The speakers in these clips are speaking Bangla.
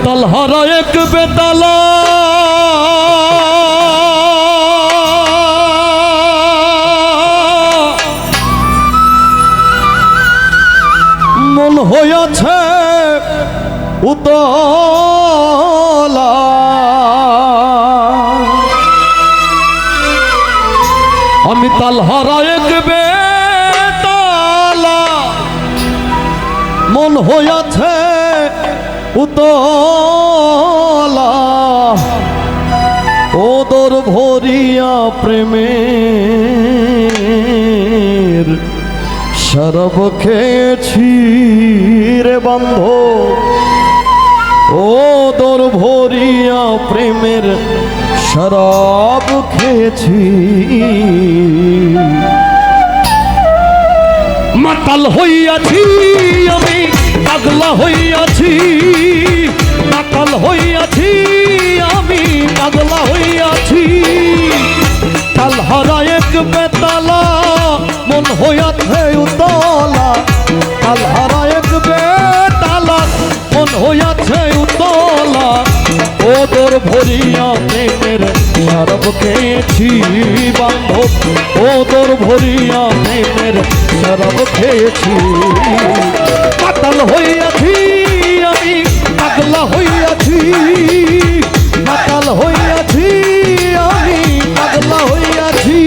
তালহারা এক বেতালা মন হইয়াছে উতলা আমি তালহারা এক বেতালা মন হইয়াছে উতলা ওদর ভরিয়া প্রেমের শরাব খেয়েছি রে বান্ধব ওদর ভরিয়া প্রেমের শরাব খেয়েছি মাতাল হইয়াছি আমি পাগলা হইয়াছি মাতাল হইয়াছি আমি পাগলা হইয়াছি তালহারা এক বেতালা মন হইয়াছে উতলা তালহারা এক বেতালা মন হইয়াছে উতলা ওদর ভরিয়া প্রেমের শরাব খেয়েছি বান্ধব ওদর ভরিয়া প্রেমের শরাব খেয়েছি মাতাল হইয়াছি আমি পাগলা হইয়াছি মাতাল হইয়াছি আমি পাগলা হইয়াছি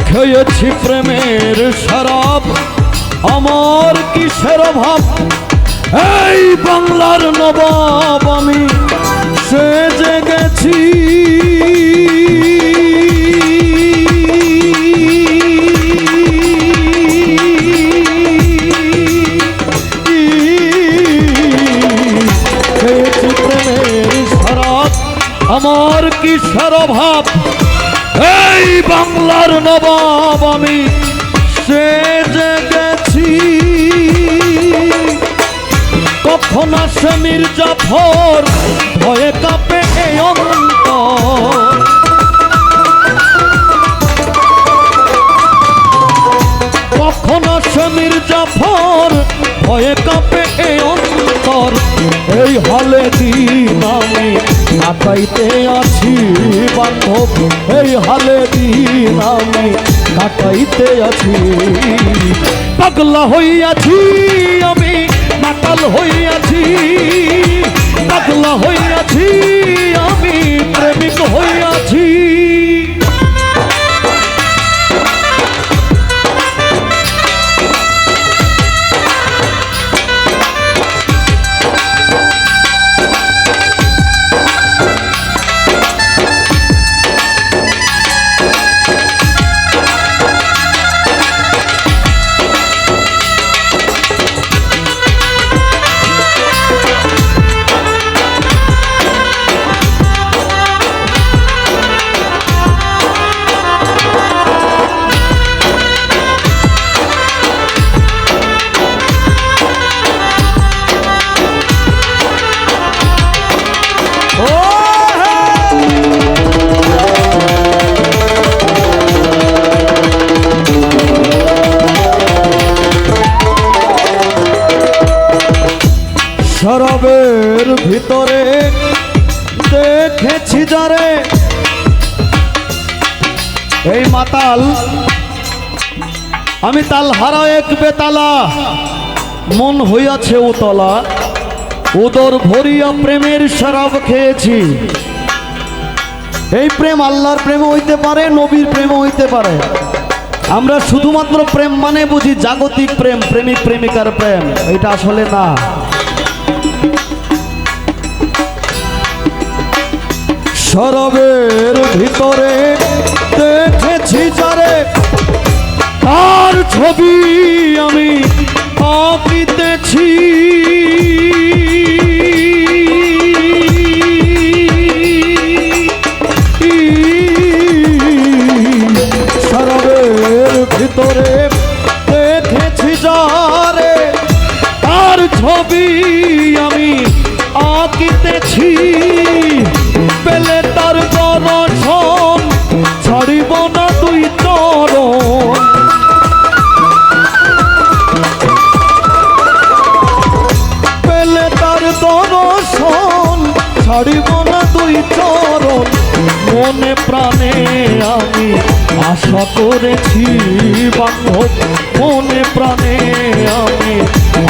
খেয়েছি প্রেমের শরাব আমার কিসের অভাব এই বাংলার নবাব আমি সেজে গেছি খেয়েছি প্রেমের শরাব আমার কিসের অভাব এই বাংলার নবাব আমি সেজে গেছি কখন আসে মির্জাফর ভয়ে কাঁপে এই অন্তর কখন আসে মির্জাফর ভয়ে কাঁপে এই অন্তর এই হলে দিন আমি কাটাইতে আছি বান্ধব এই হালে দিন আমি কাটাইতে আছি পাগলা হইয়াছি আমি মাতাল হইয়াছি পাগলা হইয়াছি আমি প্রেমিক হইয়াছি শরাবের ভিতরে দেখেছি যারে এই মাতাল আমি তালহারা এক বেতালা মন হইয়াছে উতলা উদর ভরিয়া প্রেমের শরাব খেয়েছি এই প্রেম আল্লাহর প্রেম হইতে পারে নবীর প্রেম হইতে পারে আমরা শুধুমাত্র প্রেম মানে বুঝি জাগতিক প্রেম প্রেমিক প্রেমিকার প্রেম এটা আসলে না শরাবের ভিতরে দেখেছি যারে তার ছবি আমি আঁকিতেছি ছবি আমি আঁকিতেছি, পেলে তার দর্শন ছাড়িব না দুই চরণ। পেলে তার দর্শন ছাড়িব না দুই চরণ। মনে প্রাণে আমি আশা করেছি বান্ধব, মনে প্রাণে আমি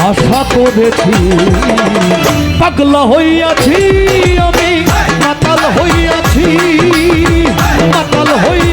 আশা করেছি। পাগলা হইয়াছি আমি, মাতাল হইয়াছি, মাতাল হইয়াছি।